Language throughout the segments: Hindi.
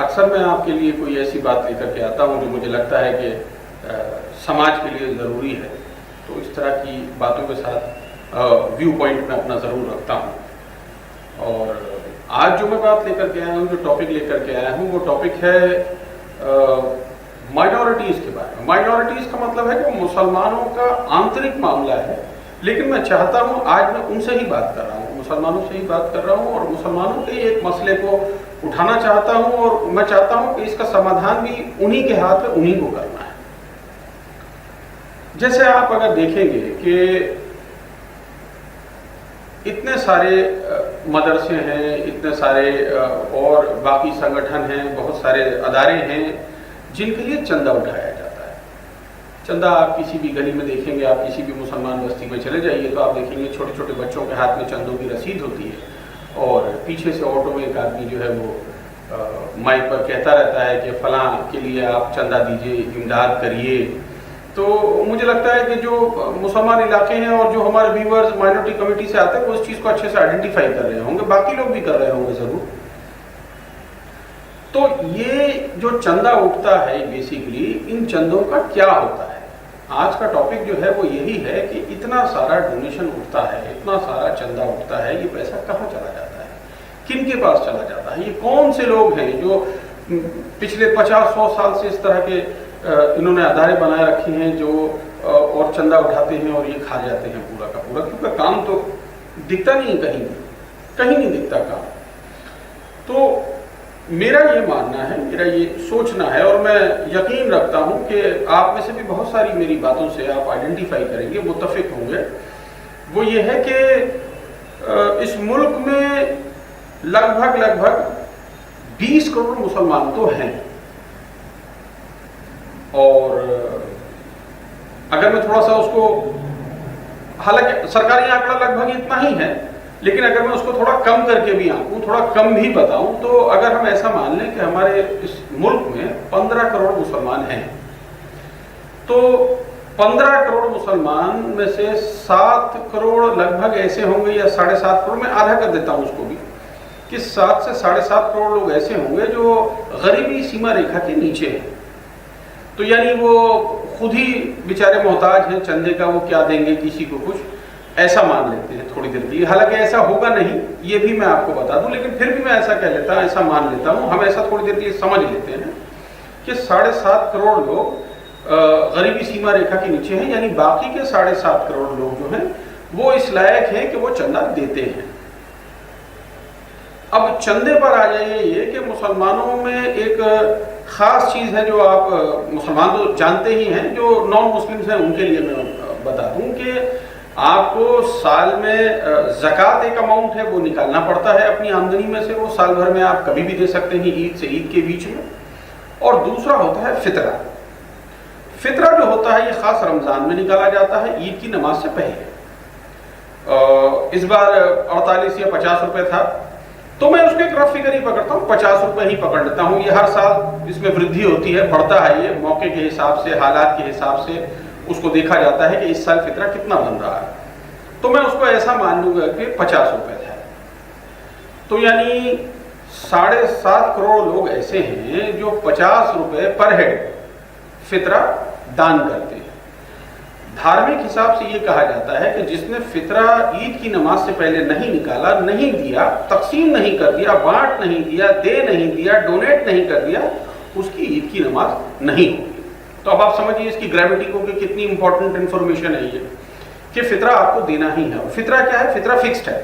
अक्सर मैं आपके लिए कोई ऐसी बात लेकर के आता हूँ जो मुझे लगता है कि समाज के लिए ज़रूरी है, तो इस तरह की बातों के साथ व्यू पॉइंट में अपना ज़रूर रखता हूँ। और आज जो मैं बात लेकर के आया हूँ, जो टॉपिक लेकर के आया हूँ, वो टॉपिक है माइनॉरिटीज़ के बारे में। माइनॉरिटीज़ का मतलब है कि मुसलमानों का आंतरिक मामला है, लेकिन मैं चाहता हूँ आज मैं उनसे ही बात कर रहा हूँ, मुसलमानों से ही बात कर रहा हूँ और मुसलमानों के एक मसले को उठाना चाहता हूँ और मैं चाहता हूँ कि इसका समाधान भी उन्हीं के हाथ में, उन्हीं को करना है। जैसे आप अगर देखेंगे कि इतने सारे मदरसे हैं, इतने सारे और बाकी संगठन हैं, बहुत सारे अदारे हैं जिनके लिए चंदा उठाया जाता है। चंदा आप किसी भी गली में देखेंगे, आप किसी भी मुसलमान बस्ती में चले जाइए तो आप देखेंगे छोटे छोटे बच्चों के हाथ में चंदों की रसीद होती है और पीछे से ऑटो में एक आदमी जो है वो माइक पर कहता रहता है कि फलां के लिए आप चंदा दीजिए, इमदाद करिए। तो मुझे लगता है कि जो मुसलमान इलाके हैं और जो हमारे व्यूअर्स माइनॉरिटी कमेटी से आते हैं वो इस चीज़ को अच्छे से आइडेंटिफाई कर रहे होंगे, बाकी लोग भी कर रहे होंगे ज़रूर। तो ये जो चंदा उठता है बेसिकली, इन चंदों का क्या होता है? आज का टॉपिक जो है वो यही है कि इतना सारा डोनेशन उठता है, इतना सारा चंदा उठता है, ये पैसा कहाँ चला जाता है, किन के पास चला जाता है? ये कौन से लोग हैं जो पिछले 50-100 साल से इस तरह के इन्होंने अदारे बनाए रखे हैं जो और चंदा उठाते हैं और ये खा जाते हैं पूरा का पूरा, क्योंकि काम तो दिखता नहीं, कहीं नहीं दिखता काम। तो मेरा ये मानना है, मेरा ये सोचना है और मैं यकीन रखता हूँ कि आप में से भी बहुत सारी मेरी बातों से आप आइडेंटिफाई करेंगे, मुत्तफिक होंगे। वो ये है कि इस मुल्क में लगभग 20 करोड़ मुसलमान तो हैं और अगर मैं थोड़ा सा उसको, हालांकि सरकारी आंकड़ा लगभग इतना ही है, लेकिन अगर मैं उसको थोड़ा कम करके भी आंकूं, थोड़ा कम भी बताऊं, तो अगर हम ऐसा मान लें कि हमारे इस मुल्क में 15 करोड़ मुसलमान हैं, तो 15 करोड़ मुसलमान में से 7 करोड़ लगभग ऐसे होंगे या 7.5 करोड़, मैं आधा कर देता हूं उसको भी, कि 7 से 7.5 करोड़ लोग ऐसे होंगे जो गरीबी सीमा रेखा के नीचे हैं। तो यानी वो खुद ही बेचारे मोहताज हैं चंदे का, वो क्या देंगे किसी को कुछ, ऐसा मान लेते हैं थोड़ी देर के लिए। हालांकि ऐसा होगा नहीं, ये भी मैं आपको बता दूं, लेकिन फिर भी मैं ऐसा कह लेता हूं, ऐसा मान लेता हूं, हम ऐसा थोड़ी देर के लिए समझ लेते हैं कि 7.5 करोड़ लोग गरीबी सीमा रेखा के नीचे हैं, यानी बाकी के 7.5 करोड़ लोग जो हैं वो इस लायक हैं कि वो चंदा देते हैं। अब चंदे पर आ जाइए, ये कि मुसलमानों में एक ख़ास चीज़ है जो आप मुसलमान तो जानते ही हैं, जो नॉन मुस्लिम्स हैं उनके लिए मैं बता दूं कि आपको साल में ज़कात एक अमाउंट है वो निकालना पड़ता है अपनी आमदनी में से, वो साल भर में आप कभी भी दे सकते हैं ईद से ईद के बीच में। और दूसरा होता है फितरा। फितरा जो होता है ये ख़ास रमज़ान में निकाला जाता है, ईद की नमाज से पहले। इस बार 48 या 50 रुपये था, तो मैं उसको एक रफ फिगर ही पकड़ता हूँ, 50 रुपये ही पकड़ लेता हूँ। ये हर साल इसमें वृद्धि होती है, बढ़ता है, ये मौके के हिसाब से, हालात के हिसाब से उसको देखा जाता है कि इस साल फितरा कितना बन रहा है। तो मैं उसको ऐसा मान लूँगा कि 50 रुपये था। तो यानी 7.5 करोड़ लोग ऐसे हैं जो 50 रुपये पर हेड फितरा दान करते हैं। धार्मिक हिसाब से ये कहा जाता है कि जिसने फितरा ईद की नमाज से पहले नहीं निकाला, नहीं दिया, तकसीम नहीं कर दिया, बांट नहीं दिया, दे नहीं दिया, डोनेट नहीं कर दिया, उसकी ईद की नमाज नहीं होगी। तो अब आप समझिए इसकी ग्रेविटी को कि कितनी इंपॉर्टेंट इंफॉर्मेशन है ये, कि फितरा आपको देना ही है। फितरा क्या है? फितरा फिक्स्ड है,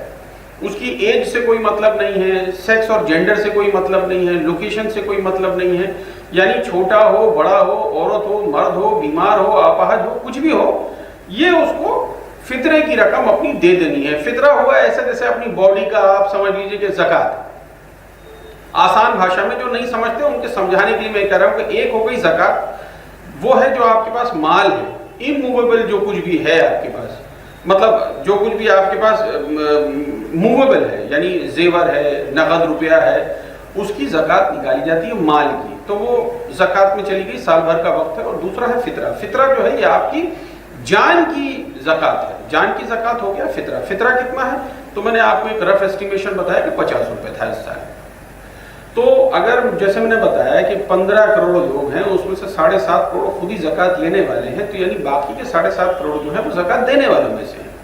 उसकी एज से कोई मतलब नहीं है, सेक्स और जेंडर से कोई मतलब नहीं है, लोकेशन से कोई मतलब नहीं है, यानी छोटा हो, बड़ा हो, औरत हो, मर्द हो, बीमार हो, अपाहज हो, कुछ भी हो, ये उसको फितरे की रकम अपनी दे देनी है। फितरा हुआ ऐसे जैसे अपनी बॉडी का आप समझ लीजिए कि ज़कात। आसान भाषा में जो नहीं समझते उनके समझाने के लिए मैं कह रहा हूँ कि एक हो गई ज़कात, वो है जो आपके पास माल है, इमूवेबल जो कुछ भी है आपके पास, मतलब जो कुछ भी आपके पास मूवेबल है, यानी जेवर है, नगद रुपया है, उसकी ज़कात निकाली जाती है माल की, तो वो ज़कात में चली गई, साल भर का वक्त है। और दूसरा है फितरा। फितरा जो है ये आपकी जान की ज़कात है, जान की ज़कात हो गया फितरा। फितरा कितना है? तो मैंने आपको एक रफ एस्टिमेशन बताया कि 50 रुपये था इस साल। तो अगर जैसे मैंने बताया कि 15 करोड़ लोग हैं, उसमें से 7.5 करोड़ खुद ही ज़कात लेने वाले हैं, तो यानी बाकी के 7.5 करोड़ जो है वो ज़कात देने वालों में से हैं।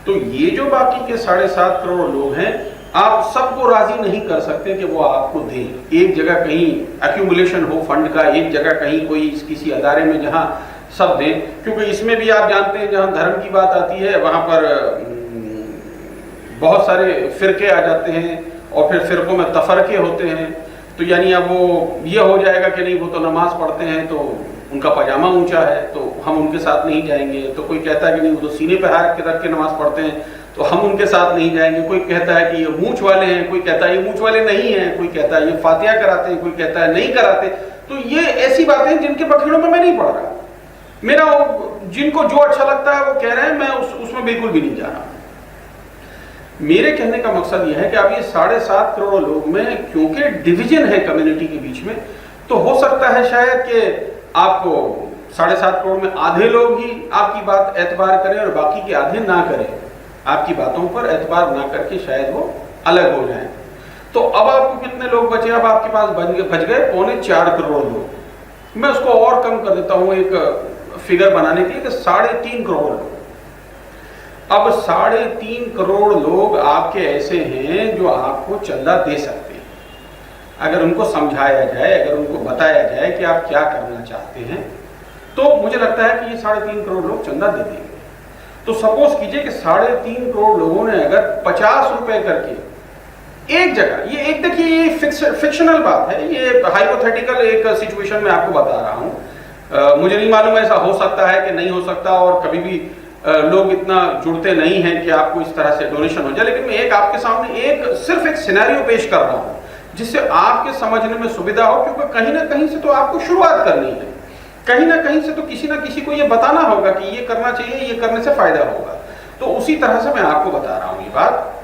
तो ये जो बाकी के 7.5 करोड़ लोग हैं, आप सबको राजी नहीं कर सकते कि वो आपको दें। एक जगह कहीं एक्यूमुलेशन हो फंड का, एक जगह कहीं कोई किसी अदारे में जहां सब दें, क्योंकि इसमें भी आप जानते हैं जहां धर्म की बात आती है वहां पर बहुत सारे फिरके आ जाते हैं और फिर फिरकों में तफरके होते हैं। तो यानी अब वो ये हो जाएगा कि नहीं वो तो नमाज पढ़ते हैं तो उनका पजामा ऊंचा है तो हम उनके साथ नहीं जाएंगे, तो कोई कहता है कि नहीं वो तो सीने पे हाथ के रख के नमाज पढ़ते हैं तो हम उनके साथ नहीं जाएंगे, कोई कहता है कि ये मूंछ वाले हैं, कोई कहता है ये मूंछ वाले नहीं हैं, कोई कहता है ये फातिहा कराते हैं, कोई कहता है नहीं कराते। तो ये ऐसी बातें हैं जिनके बखेड़ों में मैं नहीं पढ़ रहा, मेरा जिनको जो अच्छा लगता है वो कह रहे हैं, मैं उसमें बिल्कुल भी नहीं जा रहा। मेरे कहने का मकसद यह है कि अब ये 7.5 करोड़ लोग में क्योंकि डिवीजन है कम्युनिटी के बीच में, तो हो सकता है शायद कि आपको 7.5 करोड़ में आधे लोग ही आपकी बात एतबार करें और बाकी के आधे ना करें, आपकी बातों पर एतबार ना करके शायद वो अलग हो जाएं। तो अब आपको कितने लोग बचे? अब आपके पास बच गए 3.25 करोड़ लोग। मैं उसको और कम कर देता हूं एक फिगर बनाने के लिए कि 3.5 करोड़ लोग। अब 3.5 करोड़ लोग आपके ऐसे हैं जो आपको चंदा दे सकते हैं, अगर उनको समझाया जाए, अगर उनको बताया जाए कि आप क्या करना चाहते हैं, तो मुझे लगता है कि ये 3.5 करोड़ लोग चंदा दे देंगे। तो सपोज कीजिए कि 3.5 करोड़ लोगों ने अगर 50 रुपए करके एक जगह, ये एक देखिए ये फिक्शनल बात है, ये हाइपोथेटिकल एक सिचुएशन में आपको बता रहा हूं, मुझे नहीं मालूम ऐसा हो सकता है कि नहीं हो सकता, और कभी भी लोग इतना जुड़ते नहीं हैं कि आपको इस तरह से डोनेशन हो जाए, लेकिन मैं एक आपके सामने सिर्फ एक सिनेरियो पेश कर रहा हूं जिससे आपके समझने में सुविधा हो, क्योंकि कहीं ना कहीं से तो आपको शुरुआत करनी है, कहीं ना कहीं से तो किसी ना किसी को ये बताना होगा कि ये करना चाहिए, ये करने से फायदा होगा। तो उसी तरह से मैं आपको बता रहा हूं ये बात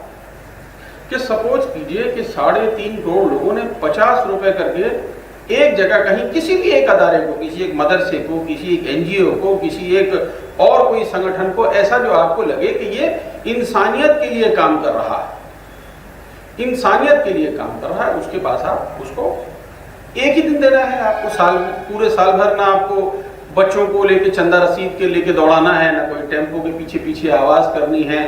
कि सपोज कीजिए कि 3.5 करोड़ लोगों ने 50 रुपए करके एक जगह कहीं किसी भी एक अदारे को, किसी एक मदरसे को, किसी एक एनजीओ को, किसी एक और कोई संगठन को, ऐसा जो आपको लगे कि ये इंसानियत के लिए काम कर रहा है, इंसानियत के लिए काम कर रहा है, उसके पास आप उसको एक ही दिन देना है। आपको पूरे साल भर ना आपको बच्चों को लेके चंदा रसीद के लेके दौड़ाना है, ना कोई टेम्पो के पीछे पीछे आवाज करनी है,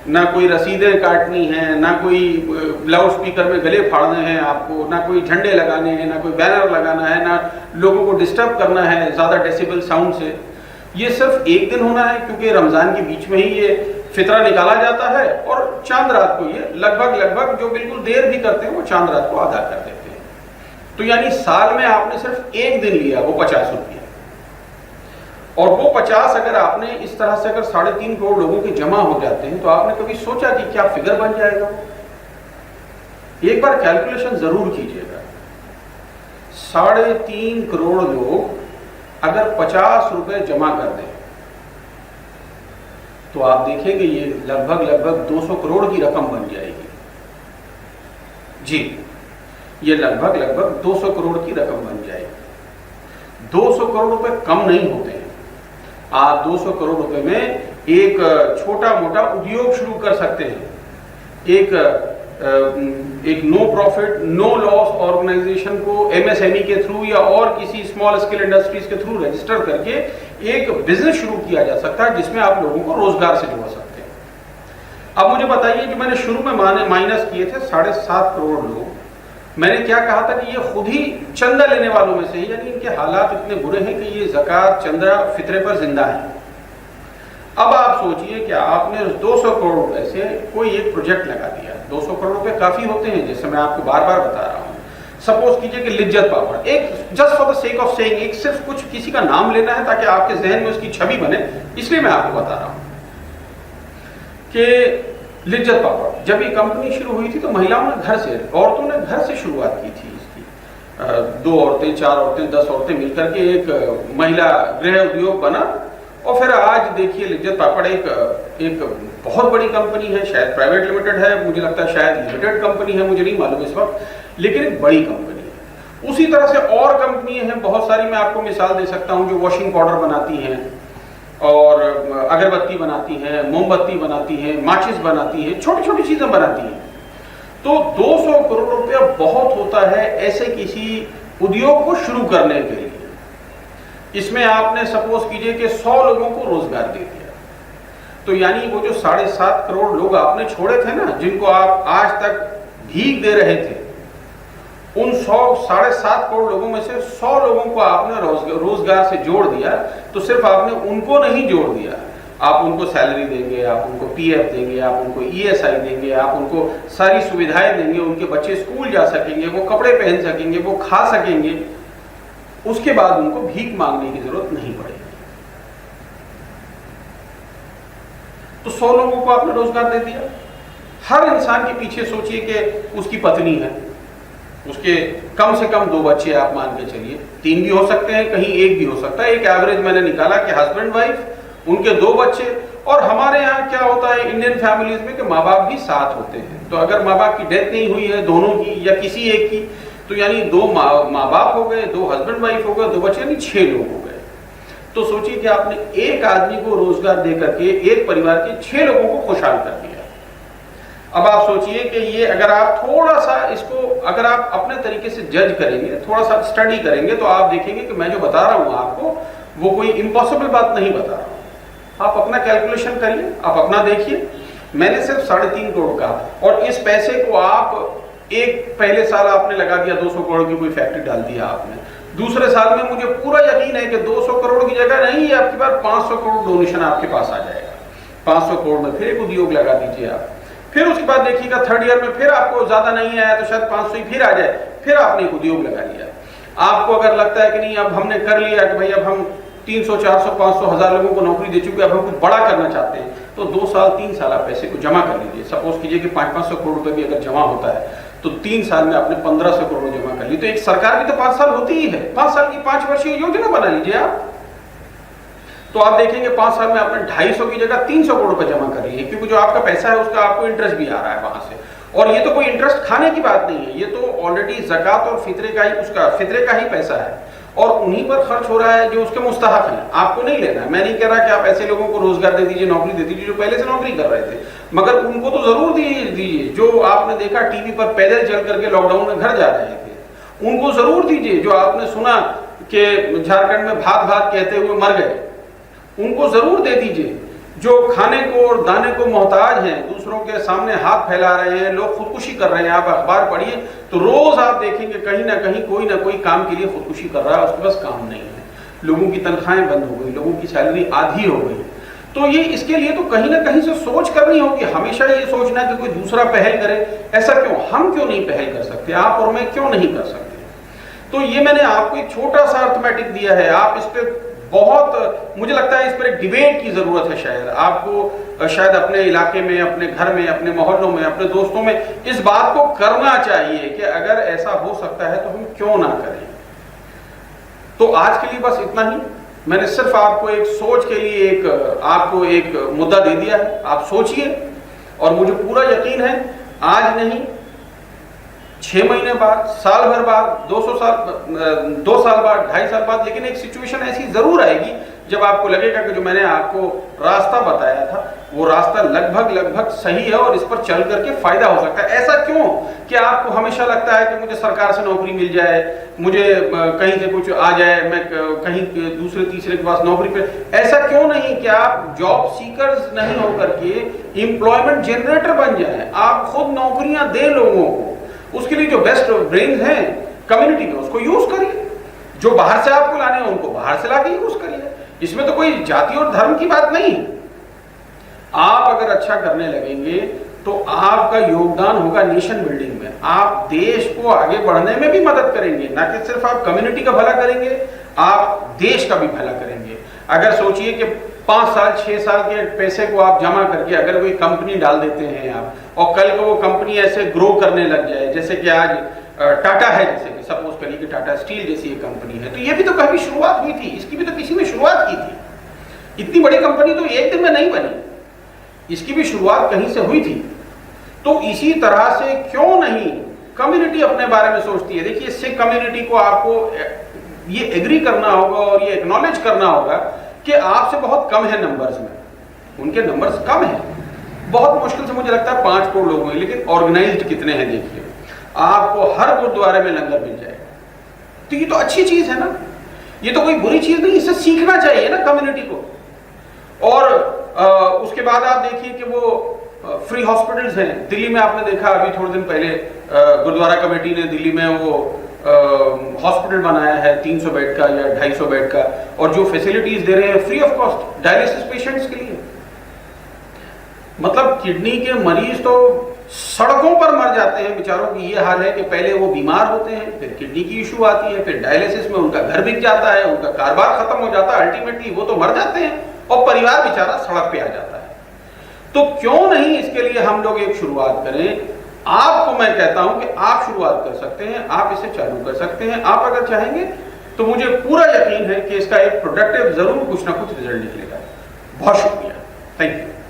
ना कोई रसीदें काटनी है, ना कोई लाउड स्पीकर में गले फाड़ने हैं आपको, ना कोई झंडे लगाने हैं, ना कोई बैनर लगाना है, ना लोगों को डिस्टर्ब करना है ज़्यादा डेसिबल साउंड से। ये सिर्फ एक दिन होना है क्योंकि रमज़ान के बीच में ही ये फितरा निकाला जाता है और चांद रात को ये लगभग जो बिल्कुल देर भी करते हैं वो चांद रात को अदा कर देते हैं। तो यानी साल में आपने सिर्फ एक दिन लिया, वो 50 रुपये, और वो 50 अगर आपने इस तरह से अगर 3.5 करोड़ लोगों के जमा हो जाते हैं तो आपने कभी सोचा कि क्या फिगर बन जाएगा? एक बार कैलकुलेशन जरूर कीजिएगा। 3.5 करोड़ लोग अगर 50 रुपए जमा कर दें तो आप देखेंगे ये लगभग 200 करोड़ की रकम बन जाएगी। जी, ये लगभग 200 करोड़ की रकम बन जाएगी। 200 करोड़ रुपए कम नहीं होते हैं। आप 200 करोड़ रुपए में एक छोटा मोटा उद्योग शुरू कर सकते हैं। एक no profit no loss organisation को एमएसएमई के थ्रू या और किसी स्मॉल स्केल इंडस्ट्रीज के थ्रू रजिस्टर करके एक बिजनेस शुरू किया जा सकता है जिसमें आप लोगों को रोजगार से जोड़ सकते हैं। अब मुझे बताइए, जो मैंने शुरू में माइनस किए थे 7.5 करोड़ लोग, मैंने क्या कहा था कि ये खुद ही चंदा लेने वालों में से ही, यानी इनके हालात इतने बुरे हैं कि ये ज़कात चंदा फितरे पर जिंदा है। अब आप सोचिए कि आपने 200 करोड़ रुपए से कोई एक प्रोजेक्ट लगा दिया। 200 करोड़ रुपए काफी होते हैं, जैसे मैं आपको बार बार बता रहा हूँ। सपोज कीजिए कि लिज्जत पापड़, एक just for the sake of saying, एक सिर्फ कुछ किसी का नाम लेना है ताकि आपके जहन में उसकी छवि बने, इसलिए मैं आपको बता रहा हूँ कि लिज्जत पापड़ जब ये कंपनी शुरू हुई थी तो महिलाओं ने औरतों ने घर से शुरुआत की थी इसकी। 2 औरतें, 4 औरतें, 10 औरतें मिलकर के एक महिला गृह उद्योग बना, और फिर आज देखिए लिज्जत पापड़ एक बहुत बड़ी कंपनी है, शायद प्राइवेट लिमिटेड है, मुझे लगता है शायद लिमिटेड कंपनी है, मुझे नहीं मालूम इस वक्त, लेकिन एक बड़ी कंपनी है। उसी तरह से और कंपनियां हैं बहुत सारी, मैं आपको मिसाल दे सकता हूं, जो वॉशिंग पाउडर बनाती हैं और अगरबत्ती बनाती हैं, मोमबत्ती बनाती हैं, माचिस बनाती हैं, छोटी छोटी चीजें बनाती हैं। तो 200 करोड़ रुपया बहुत होते होता है ऐसे किसी उद्योग को शुरू करने के लिए। इसमें आपने सपोज कीजिए कि 100 लोगों को रोजगार दे दिया, तो यानी वो जो 7.5 करोड़ लोग आपने छोड़े थे ना, जिनको आप आज तक भीख दे रहे थे, उन 7.5 करोड़ लोगों में से 100 लोगों को आपने रोजगार से जोड़ दिया। तो सिर्फ आपने उनको नहीं जोड़ दिया, आप उनको सैलरी देंगे, आप उनको पीएफ देंगे, आप उनको ईएसआई देंगे, आप उनको सारी सुविधाएं देंगे, उनके बच्चे स्कूल जा सकेंगे, वो कपड़े पहन सकेंगे, वो खा सकेंगे, उसके बाद उनको भीख मांगने की जरूरत नहीं पड़ेगी। तो 100 लोगों को आपने रोजगार दे दिया। हर इंसान के पीछे सोचिए कि उसकी पत्नी है, उसके कम से कम 2 बच्चे, आप मान के चलिए 3 भी हो सकते हैं, कहीं 1 भी हो सकता है। एक एवरेज मैंने निकाला कि हस्बैंड वाइफ, उनके 2 बच्चे। और हमारे यहाँ क्या होता है इंडियन फैमिलीज में कि माँ बाप भी साथ होते हैं। तो अगर माँ बाप की डेथ नहीं हुई है दोनों की या किसी एक की, तो यानी 2 माँ बाप हो गए, 2 हस्बैंड वाइफ हो गए, 2 बच्चे, यानी 6 लोग हो गए। तो सोचिए कि आपने एक आदमी को रोजगार दे करके एक परिवार के 6 लोगों को खुशहाल कर दिया। अब आप सोचिए कि ये अगर आप थोड़ा सा इसको अगर आप अपने तरीके से जज करेंगे, थोड़ा सा स्टडी करेंगे, तो आप देखेंगे कि मैं जो बता रहा हूं आपको वो कोई इम्पॉसिबल बात नहीं बता रहा हूं। आप अपना कैलकुलेशन करिए, आप अपना देखिए। मैंने सिर्फ 3.5 करोड़ का, और इस पैसे को आप एक पहले साल आपने लगा दिया 200 करोड़ की कोई फैक्ट्री डाल दिया आपने, दूसरे साल में मुझे पूरा यकीन है कि 200 करोड़ की जगह नहीं है आपके पास 500 करोड़ डोनेशन आपके पास आ जाएगा। 500 करोड़ में फिर एक उद्योग लगा दीजिए आप। फिर उसके बाद देखिएगा 3rd ईयर में फिर आपको ज्यादा नहीं आया तो शायद 500 ही फिर आ जाए, फिर आपने एक उद्योग लगा लिया। आपको अगर लगता है कि नहीं अब हमने कर लिया कि भाई अब हम 300, 400, 500, 1000 लोगों को नौकरी दे चुके, अब हम कुछ बड़ा करना चाहते हैं, तो 2 साल 3 साल आप पैसे को जमा कर लीजिए। सपोज कीजिए कि 500 करोड़ रुपए भी अगर जमा होता है तो 3 साल में आपने 1500 करोड़ जमा कर ली। तो एक सरकार की तो 5 साल होती ही है, 5 साल की 5 वर्षीय योजना बना लीजिए आप। तो आप देखेंगे 5 साल में आपने 250 की जगह 300 करोड़ रुपए जमा कर लिए, क्योंकि जो आपका पैसा है उसका आपको इंटरेस्ट भी आ रहा है वहां से। और ये तो कोई इंटरेस्ट खाने की बात नहीं है, ये तो ऑलरेडी ज़कात और फितरे का ही, उसका फितरे का ही पैसा है, और उन्हीं पर खर्च हो रहा है जो उसके मुस्तहक हैं। आपको नहीं लेना है। मैं नहीं कह रहा कि आप ऐसे लोगों को रोजगार दे दीजिए, नौकरी दे दीजिए जो पहले से नौकरी कर रहे थे, मगर उनको तो जरूर दीजिए। जो आपने देखा टीवी पर पैदल चल करके लॉकडाउन में घर जा रहे थे, उनको जरूर दीजिए। जो आपने सुना कि झारखंड में भात भात कहते हुए मर गए, उनको जरूर दे दीजिए। जो खाने को और दाने को मोहताज हैं, दूसरों के सामने हाथ फैला रहे हैं, लोग खुदकुशी कर रहे हैं, आप अखबार पढ़िए तो रोज आप देखेंगे कहीं ना कहीं कोई ना कोई काम के लिए खुदकुशी कर रहा है, उसके पास काम नहीं है। लोगों की तनख्वाहें बंद हो गई, लोगों की सैलरी आधी हो गई। तो ये इसके लिए तो कहीं ना कहीं से सोच करनी होगी। हमेशा ये सोचना कि कोई दूसरा पहल करे, ऐसा क्यों, हम क्यों नहीं पहल कर सकते, आप और मैं क्यों नहीं कर सकते। तो ये मैंने आपको एक छोटा सा अर्थमेटिक दिया है। आप इस पे बहुत, मुझे लगता है इस पर एक डिबेट की जरूरत है। शायद आपको शायद अपने इलाके में, अपने घर में, अपने मोहल्लों में, अपने दोस्तों में इस बात को करना चाहिए कि अगर ऐसा हो सकता है तो हम क्यों ना करें। तो आज के लिए बस इतना ही। मैंने सिर्फ आपको एक सोच के लिए आपको एक मुद्दा दे दिया है। आप सोचिए, और मुझे पूरा यकीन है आज नहीं 6 महीने बाद, साल भर बाद, 2 साल बाद, 2.5 साल बाद, लेकिन एक सिचुएशन ऐसी जरूर आएगी जब आपको लगेगा कि जो मैंने आपको रास्ता बताया था वो रास्ता लगभग सही है और इस पर चल करके फायदा हो सकता है। ऐसा क्यों कि आपको हमेशा लगता है कि मुझे सरकार से नौकरी मिल जाए, मुझे कहीं से कुछ आ जाए, मैं कहीं दूसरे तीसरे के पास नौकरी पे। ऐसा क्यों नहीं कि आप जॉब सीकर्स नहीं होकर के एम्प्लॉयमेंट जनरेटर बन जाए, आप खुद नौकरियां दें लोगों को। उसके लिए जो बेस्ट ब्रेन हैं कम्युनिटी में, उसको यूज करिए। जो बाहर से आपको लाने हैं उनको बाहर से लाके यूज करिए। इसमें तो कोई जाति और धर्म की बात नहीं। आप अगर अच्छा करने लगेंगे तो आपका योगदान होगा नेशन बिल्डिंग में। आप देश को आगे बढ़ने में भी मदद करेंगे, ना कि सिर्फ आप कम्युनिटी का भला करेंगे, आप देश का भी भला करेंगे। अगर सोचिए कि 5 साल 6 साल के पैसे को आप जमा करके अगर कोई कंपनी डाल देते हैं आप, और कल को वो कंपनी ऐसे ग्रो करने लग जाए, जैसे कि आज टाटा है, जैसे कि सपोज करिए कि टाटा स्टील जैसी एक कंपनी है, तो ये भी तो कभी शुरुआत हुई थी, इसकी भी तो किसी ने शुरुआत की थी। इतनी बड़ी कंपनी तो एक दिन में नहीं बनी, इसकी भी शुरुआत कहीं से हुई थी। तो इसी तरह से क्यों नहीं कम्युनिटी अपने बारे में सोचती है। देखिए, सिख कम्युनिटी को आपको ये एग्री करना होगा और ये एक्नॉलेज करना होगा कि आपसे बहुत कम है नंबर्स में, उनके नंबर्स कम है। बहुत मुश्किल से मुझे लगता है 5 करोड़ लोग हैं, लेकिन ऑर्गेनाइज्ड कितने हैं देखिए। आपको हर गुरुद्वारे में लंगर मिल जाएगा। तो ये तो अच्छी चीज है ना, ये तो कोई बुरी चीज नहीं, इससे सीखना चाहिए ना कम्युनिटी को। और उसके बाद आप देखिए कि वो फ्री हॉस्पिटल्स हैं। दिल्ली में आपने देखा अभी थोड़े दिन पहले गुरुद्वारा कमेटी ने दिल्ली में वो हॉस्पिटल बनाया है 300 बेड का या 250 बेड का, और जो फैसिलिटीज दे रहे हैं free of cost dialysis patients के लिए। मतलब किडनी के मरीज तो सड़कों पर मर जाते हैं बेचारों की। ये हाल है कि पहले वो बीमार होते हैं, फिर किडनी की इशू आती है, फिर डायलिसिस में उनका घर बिक जाता है, उनका कारोबार खत्म हो जाता है, अल्टीमेटली वो तो मर जाते हैं और परिवार बेचारा सड़क पे आ जाता है। तो क्यों नहीं इसके लिए हम लोग एक शुरुआत करें। आपको मैं कहता हूं कि आप शुरुआत कर सकते हैं, आप इसे चालू कर सकते हैं। आप अगर चाहेंगे तो मुझे पूरा यकीन है कि इसका एक प्रोडक्टिव जरूर कुछ ना कुछ रिजल्ट निकलेगा। बहुत शुक्रिया, थैंक यू।